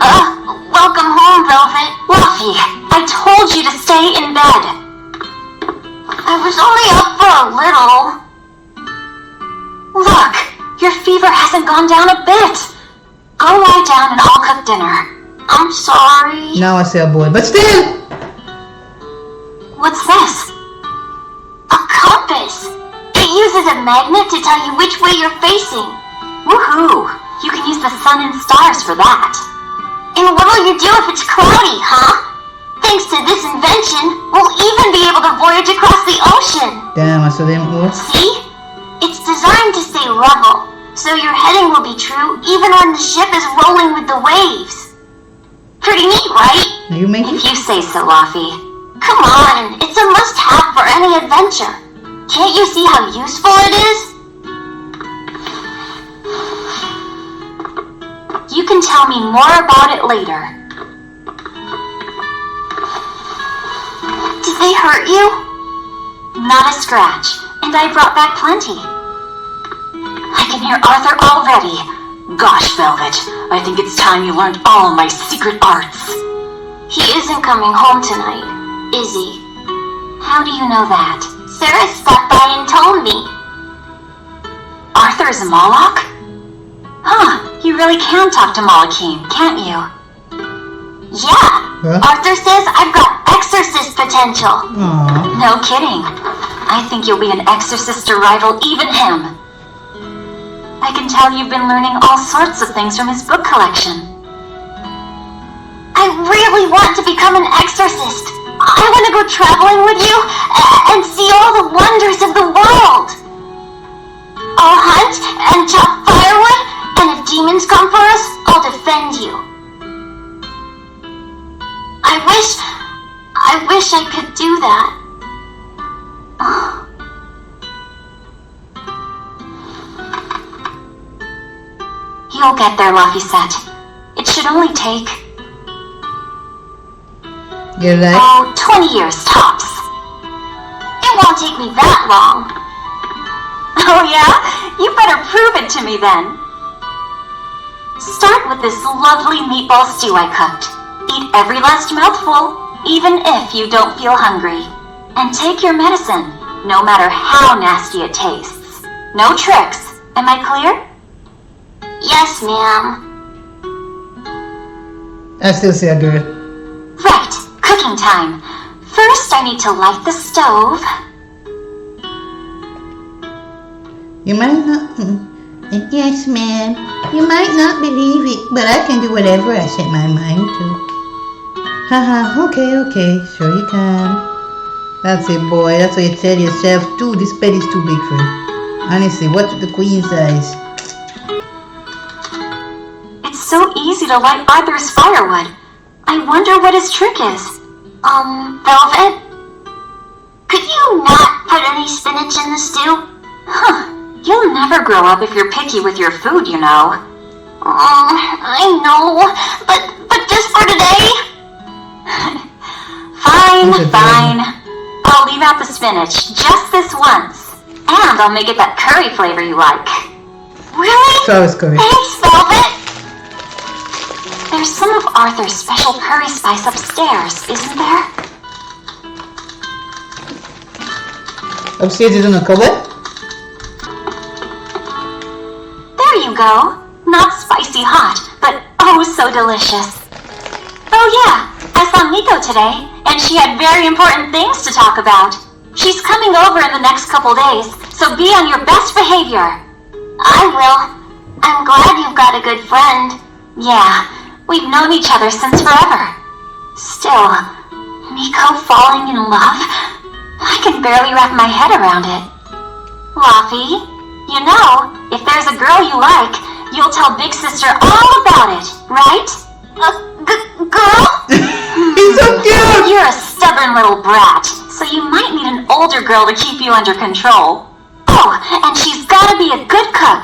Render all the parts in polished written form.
Welcome home, Velvet. Luffy, I told you to stay in bed. I was only up for a little. Look, your fever hasn't gone down a bit. Go lie down and I'll cook dinner. I'm sorry. Now I say a boy, but still. What's this? A compass. It uses a magnet to tell you which way you're facing. Woohoo! You can use the sun and stars for that. And what'll you do if it's cloudy, huh? Thanks to this invention, we'll even be able to voyage across the ocean. Damn, I saw them. What? See? It's designed to stay level, so your heading will be true even when the ship is rolling with the waves. Pretty neat, right? You make it? If you say so, Luffy. Come on, it's a must-have for any adventure. Can't you see how useful it is? You can tell me more about it later. Did they hurt you? Not a scratch, and I brought back plenty. I can hear Arthur already. Gosh, Velvet, I think it's time you learned all my secret arts. He isn't coming home tonight, is he? How do you know that? Sarah stopped by and told me. Arthur is a Moloch? Huh, you really can talk to Malachine, can't you? Yeah, huh? Arthur says I've got exorcist potential. Aww. No kidding. I think you'll be an exorcist to rival even him. I can tell you've been learning all sorts of things from his book collection. I really want to become an exorcist. I want to go traveling with you and see all the wonders of the world. I'll hunt and chop firewood, and if demons come for us, I'll defend you. I wish I could do that. You'll get there, Laphicet. It should only take... You're like... 20 years tops. It won't take me that long. Oh yeah? You better prove it to me then. Start with this lovely meatball stew I cooked. Eat every last mouthful, even if you don't feel hungry. And take your medicine, no matter how nasty it tastes. No tricks. Am I clear? Yes, ma'am. I still say a girl. Right, cooking time. First, I need to light the stove. You might not... Yes, ma'am. You might not believe it, but I can do whatever I set my mind to. Haha, okay, sure you can. That's it, boy. That's what you tell yourself too. This bed is too big for you. Honestly, what's the queen size? It's so easy to light Arthur's firewood. I wonder what his trick is. Velvet? Could you not put any spinach in the stew? Huh. You'll never grow up if you're picky with your food, you know. I know, but just for today? Fine. I'll leave out the spinach just this once. And I'll make it that curry flavor you like. Really? So it's curry. Thanks, Velvet. There's some of Arthur's special curry spice upstairs, isn't there? Upstairs is in a cupboard? There you go. Not spicy hot, but oh so delicious. Oh yeah, I saw Miko today, and she had very important things to talk about. She's coming over in the next couple days, so be on your best behavior. I will. I'm glad you've got a good friend. Yeah, we've known each other since forever. Still, Miko falling in love? I can barely wrap my head around it. Luffy, you know, if there's a girl you like, you'll tell Big Sister all about it, right? Girl? He's so cute! You're a stubborn little brat, so you might need an older girl to keep you under control. Oh, and she's gotta be a good cook.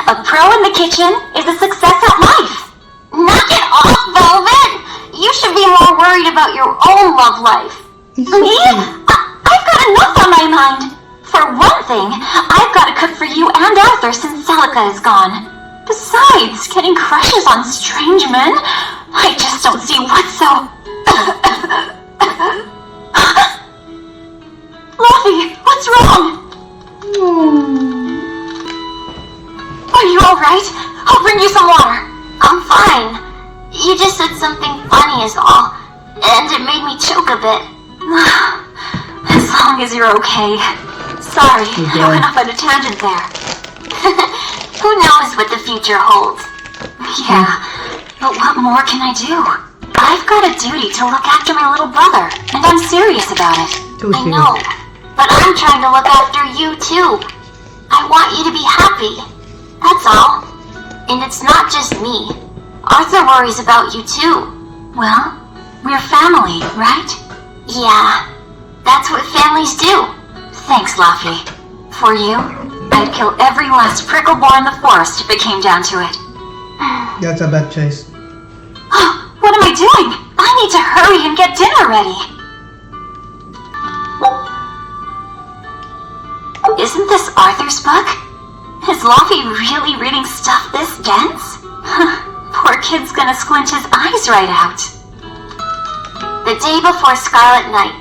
A pro in the kitchen is a success at life. Knock it off, Velvet! You should be more worried about your own love life. Me? I've got enough on my mind. For one thing, I've got to cook for you and Arthur since Celica is gone. Besides, getting crushes on strange men? I just don't see what's so... Laphie, what's wrong? Are you alright? I'll bring you some water. I'm fine. You just said something funny is all, and it made me choke a bit. As long as you're okay. Sorry, I went off on a tangent there. Who knows what the future holds? Yeah, but what more can I do? I've got a duty to look after my little brother, and I'm serious about it. I know, but I'm trying to look after you too. I want you to be happy. That's all. And it's not just me. Arthur worries about you too. Well, we're family, right? Yeah, that's what families do. Thanks, Laphie. For you, I'd kill every last prickle boar in the forest if it came down to it. That's a bad choice. What am I doing? I need to hurry and get dinner ready. Isn't this Arthur's book? Is Laphie really reading stuff this dense? Poor kid's gonna squint his eyes right out. The day before Scarlet Night,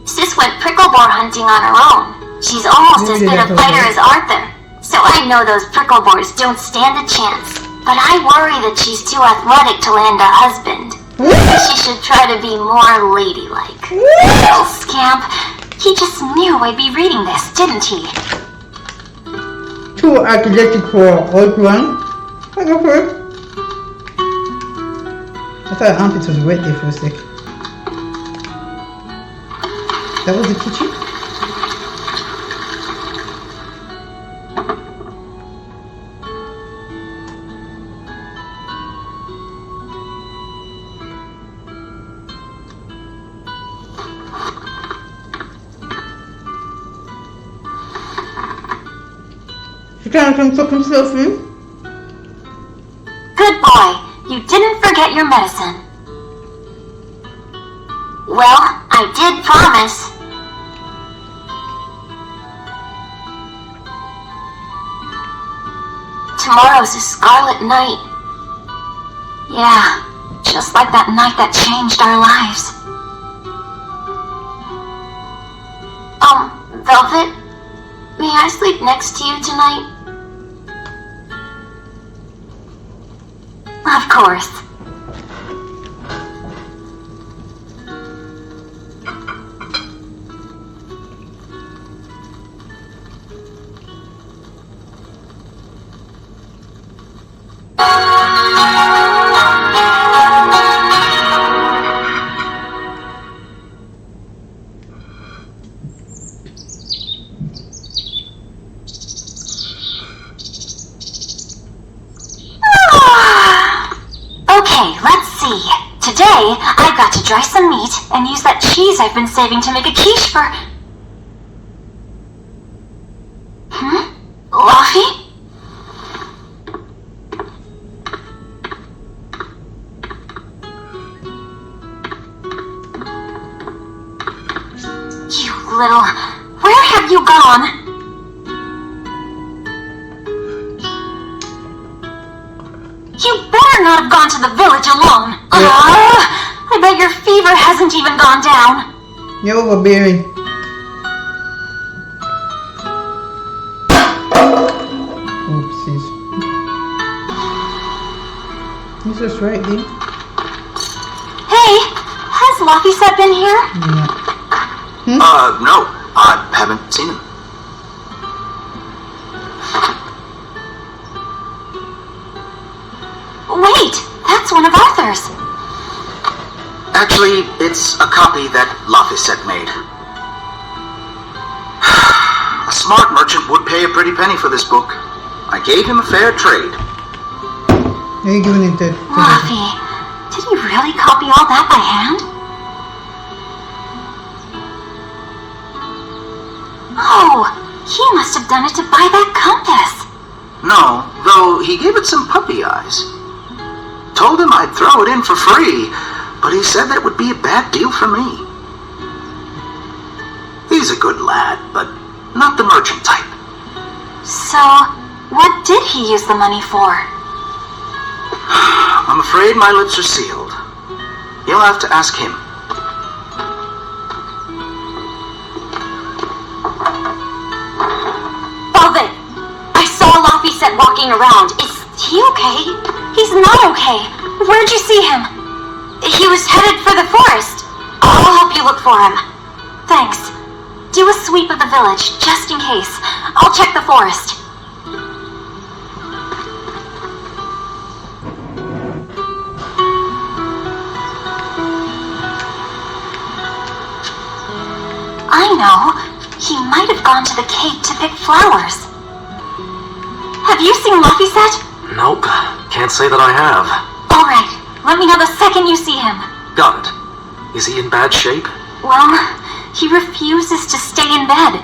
Sis went prickle boar hunting on her own. She's almost as good a fighter as Arthur, so I know those prickle boars don't stand a chance. But I worry that she's too athletic to land a husband. She should try to be more ladylike. Little scamp. He just knew I'd be reading this, didn't he? Too athletic for old one. I go for it. I thought her armpit was wet there for a sec. That was the kitchen? You trying to come fuck himself in? Good boy. You didn't forget your medicine. Well, I did promise. Tomorrow's a Scarlet Night. Yeah, just like that night that changed our lives. Velvet, may I sleep next to you tonight? Of course. Okay, let's see. Today, I've got to dry some meat and use that cheese I've been saving to make a quiche for... Laphie? You little... Where have you gone? You better not have gone to the village alone. I bet your fever hasn't even gone down. You're overbearing. Oopsies. He's just right there. Hey, has Laphicet been here? No, I haven't seen him. Wait, that's one of Arthur's. Actually, it's a copy that Laphicet made. A smart merchant would pay a pretty penny for this book. I gave him a fair trade. Are you giving it to Laphie, did he really copy all that by hand? Oh, he must have done it to buy that compass. No, though he gave it some puppy eyes. Told him I'd throw it in for free, but he said that it would be a bad deal for me. He's a good lad, but not the merchant type. So, what did he use the money for? afraid my lips are sealed. You'll have to ask him. Velvet! I saw Laphicet walking around. Is he okay? He's not okay. Where'd you see him? He was headed for the forest. I'll help you look for him. Thanks. Do a sweep of the village, just in case. I'll check the forest. I know. He might have gone to the cave to pick flowers. Have you seen Laphicet? Nope, can't say that I have. All right. Let me know the second you see him. Got it. Is he in bad shape? Well, he refuses to stay in bed.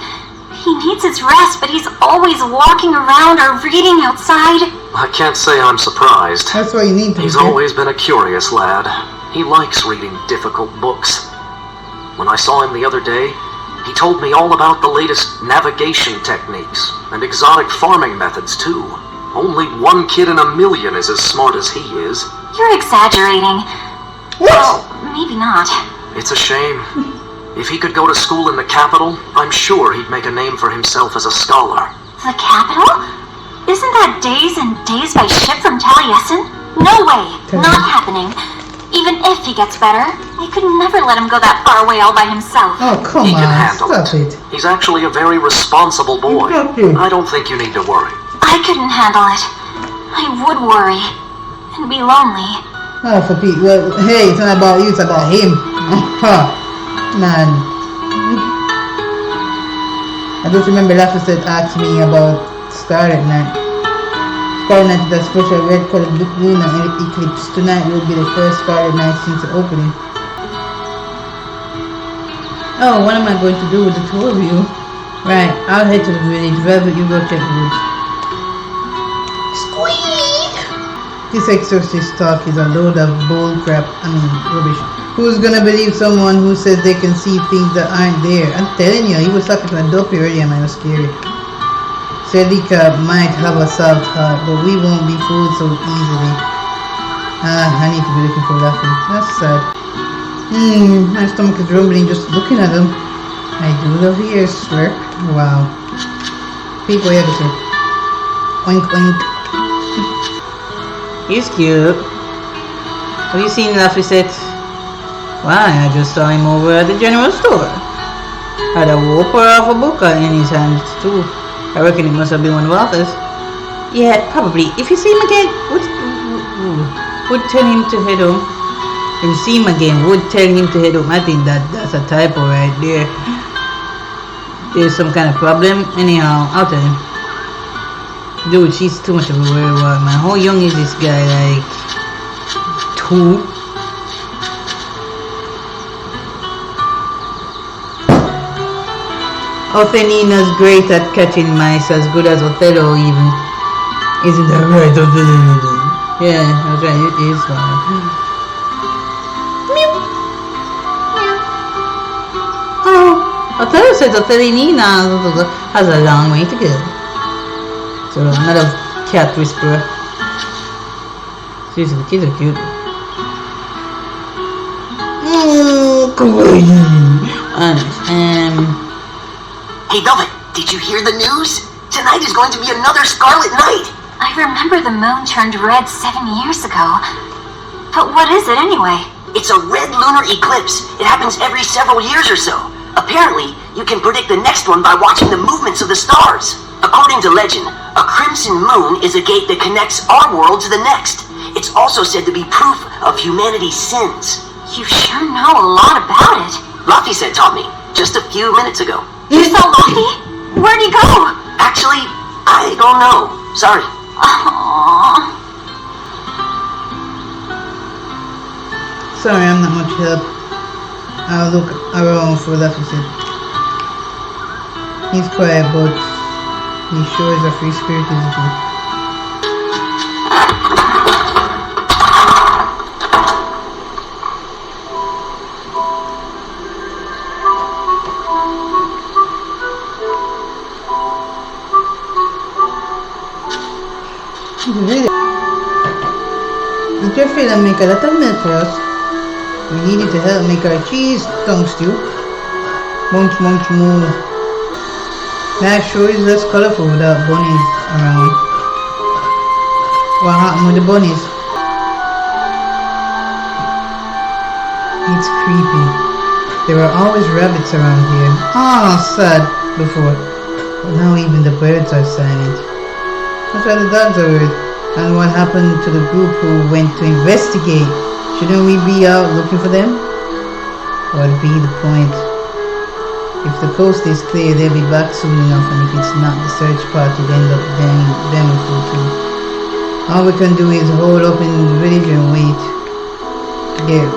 He needs his rest, but he's always walking around or reading outside. I can't say I'm surprised. That's what you need to He's do. always been a curious lad. He likes reading difficult books. When I saw him the other day, he told me all about the latest navigation techniques and exotic farming methods too. Only one kid in a million is as smart as he is. You're exaggerating. What? Well, maybe not. It's a shame. If he could go to school in the capital, I'm sure he'd make a name for himself as a scholar. The capital? Isn't that days and days by ship from Taliesin? No way. Not happening. Even if he gets better, I could never let him go that far away all by himself. Oh, come He can on. handle Stop it. He's actually a very responsible boy. Exactly. I don't think you need to worry. I couldn't handle it. I would worry. And be lonely. Oh, for Pete. Well, hey, it's not about you, it's about him. Man. I just remember Laphicet asked me about Scarlet Night. Scarlet Night is a special red-colored lunar eclipse. Tonight will be the first Scarlet Night since the opening. Oh, what am I going to do with the two of you? Right, I'll head to the village. Velvet, you go check the woods. Squeak! This exorcist talk is a load of rubbish. Who's gonna believe someone who says they can see things that aren't there? I'm telling you, he was talking to a dopey earlier, man, it was scary. Celica might have a soft heart, but we won't be fooled so easily. I need to be looking for Laphicet. That's sad. My stomach is rumbling just looking at him. I do love the ears slurp. Wow. People have it. Oink oink. He's cute. Have you seen Laphicet? Why, I just saw him over at the general store. Had a whopper of a book in his hands too. I reckon it must have been one of Arthur's. Yeah, probably. If you see him again, would tell him to head home. If you see him again, would tell him to head home. I think that's a typo right there. There's some kind of problem. Anyhow, I'll tell him. Dude, she's too much of a werewolf, man. How young is this guy? Like 2? Othelina's great at catching mice, as good as Othello even. Isn't that right, Othelina? Yeah, that's right, it is fine. Meow. Meow. Oh, Othello says Othelina has a long way to go. So, another cat whisperer. Seriously, the kids are cute. Kawaii. Hey, Velvet, did you hear the news? Tonight is going to be another Scarlet Night. I remember the moon turned red 7 years ago. But what is it anyway? It's a red lunar eclipse. It happens every several years or so. Apparently, you can predict the next one by watching the movements of the stars. According to legend, a crimson moon is a gate that connects our world to the next. It's also said to be proof of humanity's sins. You sure know a lot about it. Laphicet taught me just a few minutes ago. You saw Laphi? Where'd he go? Actually, I don't know. Sorry. Aww. Sorry, I'm not much help. I'll look around for Laphicet. He's quiet, but he sure is a free spirit, isn't he? careful and make a lot of milk for us. We need it to help make our cheese tongue stew. Munch, munch, moo. That sure is less colorful without bunnies around. What happened with the bunnies? It's creepy. There were always rabbits around here. Ah, sad before. But now even the birds are silent. That's why the dogs are weird. And what happened to the group who went to investigate? Shouldn't we be out looking for them? What'd be the point? If the coast is clear, they'll be back soon enough, and if it's not, the search party'll end up them too. All we can do is hold up in the village and wait. Get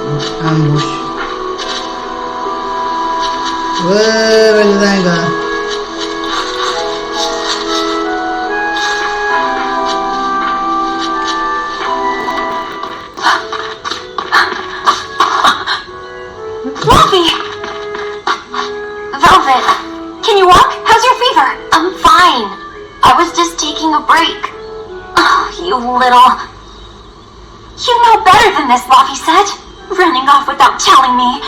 ambushed. Whoa, where's the thing gone? Fluffy! Velvet, can you walk? How's your fever? I'm fine. I was just taking a break. Oh, you little... You know better than this, Laphicet. Running off without telling me.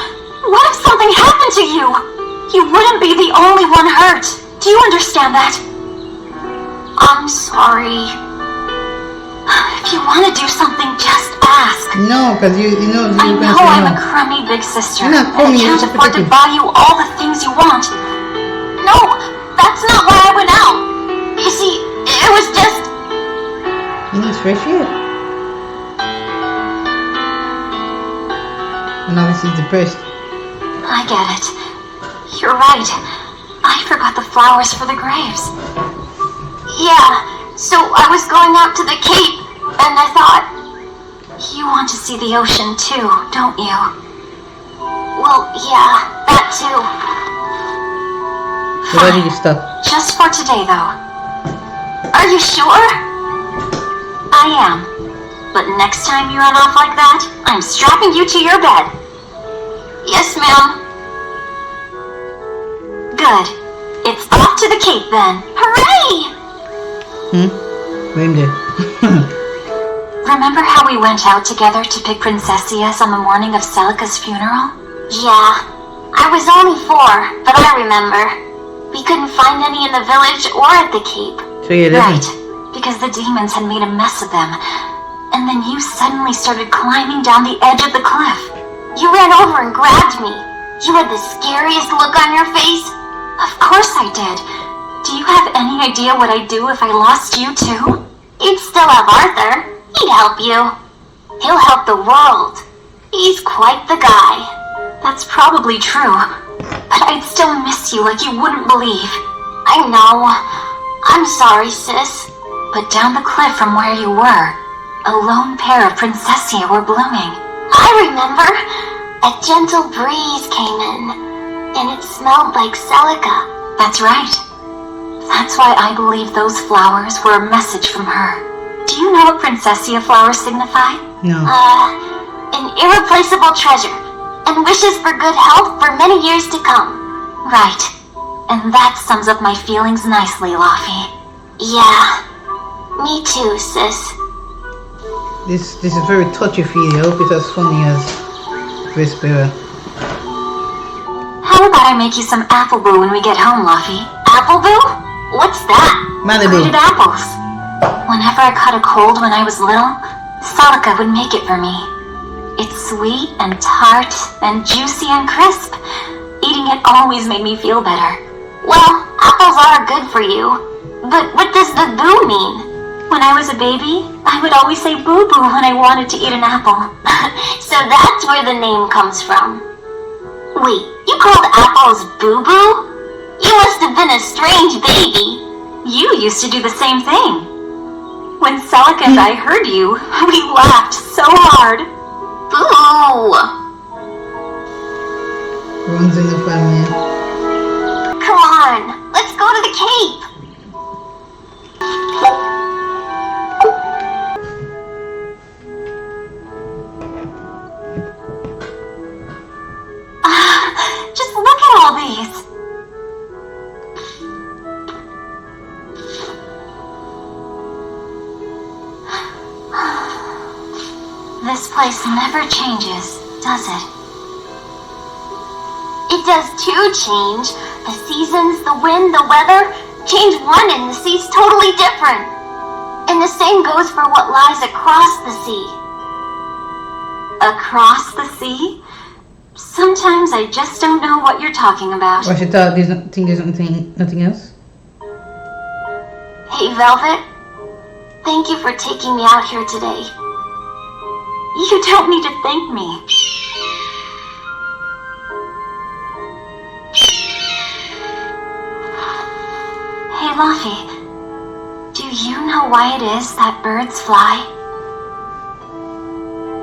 What if something happened to you? You wouldn't be the only one hurt. Do you understand that? I'm sorry. If you want to do something, just ask. No, because you know I you're know gonna say I'm no. a crummy big sister, You're not and I crummy, you're can't just afford to protective. buy you all the things you want. No, that's not why I went out. You see, it was just... He needs fresh air. And obviously he's depressed. I get it. You're right. I forgot the flowers for the graves. Yeah, so I was going out to the Cape, and I thought, You want to see the ocean too, don't you? well, yeah, that too. So why did you stop? Just for today, though. Are you sure? I am. But next time you run off like that, I'm strapping you to your bed. Yes, ma'am. Good. It's off to the Cape then. Hooray! Blame there. Remember how we went out together to pick princessias on the morning of Celica's funeral? Yeah, I was only 4, but I remember. We couldn't find any in the village or at the Cape. So you Right, listen. because the demons had made a mess of them. And then you suddenly started climbing down the edge of the cliff. You ran over and grabbed me. You had the scariest look on your face. Of course I did. Do you have any idea what I'd do if I lost you too? You'd still have Arthur. He'd help you. He'll help the world. He's quite the guy. That's probably true. But I'd still miss you like you wouldn't believe. I know. I'm sorry, sis. But down the cliff from where you were, a lone pair of princessia were blooming. I remember. A gentle breeze came in, and it smelled like Celica. That's right. That's why I believe those flowers were a message from her. Do you know what princessia flowers signify? No. An irreplaceable treasure, and wishes for good health for many years to come. Right. And that sums up my feelings nicely, Laphi. Yeah, me too, sis. This is very touchy-feely. I hope it's as funny as Berseria. How about I make you some apple boo when we get home, Laphi? Apple Boo? What's that? Malibu. Grated apples. Whenever I caught a cold when I was little, Celica would make it for me. It's sweet and tart and juicy and crisp. Eating it always made me feel better. Well, apples are good for you. But what does the boo mean? When I was a baby, I would always say boo-boo when I wanted to eat an apple. So that's where the name comes from. Wait, you called apples boo-boo? You must have been a strange baby. You used to do the same thing. When Celica and I heard you, we laughed so hard. Boo! Runs in the family. Come on, let's go to the Cape. Just look at all these. This place never changes, does it? It does too change. The seasons, the wind, the weather. Change one and the sea's totally different. And the same goes for what lies across the sea. Across the sea? Sometimes I just don't know what you're talking about. Or she thought there's nothing else? Hey, Velvet. Thank you for taking me out here today. You don't need to thank me. Hey, Laphie. Do you know why it is that birds fly?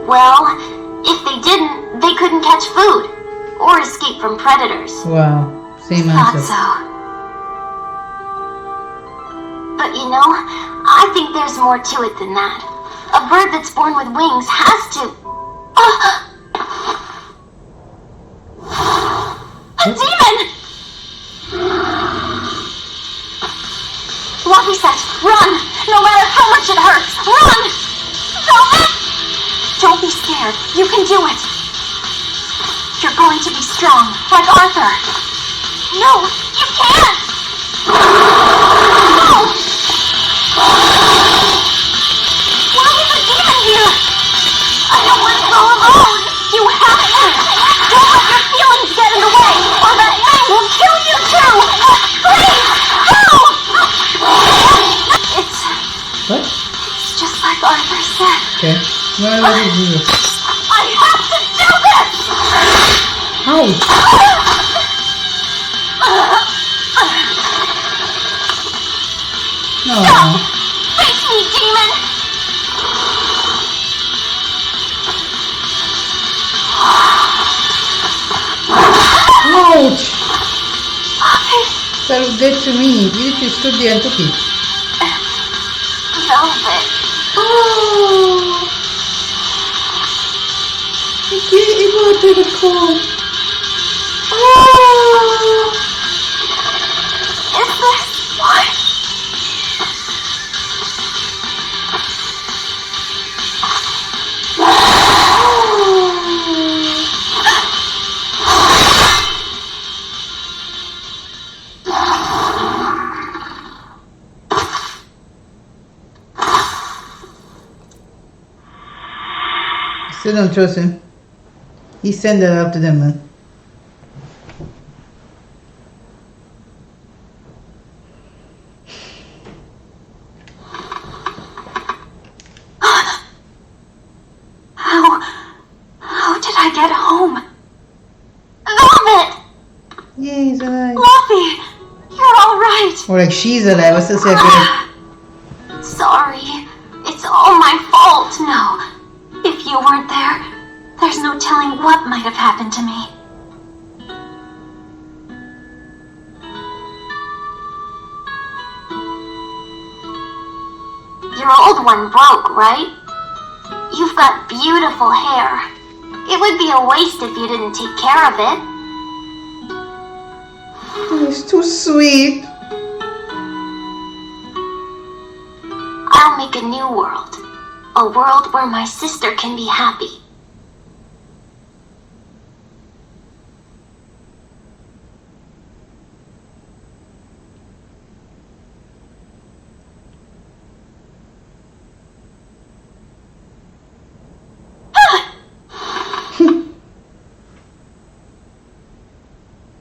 Well, if they didn't, they couldn't catch food or escape from predators. Wow, same Thought answer. so. But you know, I think there's more to it than that. A bird that's born with wings has to... A demon! Laphicet, run! No matter how much it hurts, run! Velvet! Don't be scared. You can do it. You're going to be strong, like Arthur. No, you can't! No! Why is the demon here? I don't want to go alone! You have to! Don't let your feelings get in the way, or that thing will kill you too! Please, go! It's What? just like Arthur said. Okay. What did you do? I have to do this! Ouch! No. Face me, demon! Ouch! That was dead to me. You just stood there and took it. Velvet. Oh! I can't even take a call. Oh! Is this what? Still don't trust him. He sent that up to them, man. How did I get home? Velvet! Yeah, he's alive. Laphie, you're all right. Or like she's alive. I still say good. Sorry, it's all my fault. No, if you weren't there, there's no telling what might have happened to me. Your old one broke, right? You've got beautiful hair. It would be a waste if you didn't take care of it. Oh, he's too sweet. I'll make a new world. A world where my sister can be happy.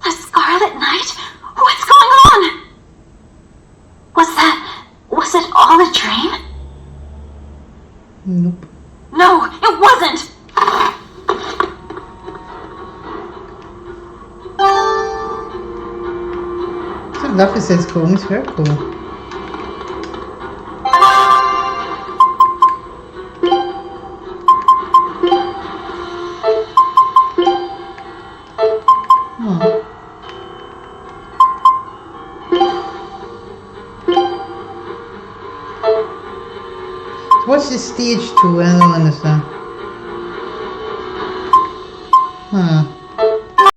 The Scarlet Knight? What's going on? Was it all a dream? Nope. No, it wasn't. So Laphicet's cool. Miss her cool. Oh. What's the stage 2? I don't understand. Huh.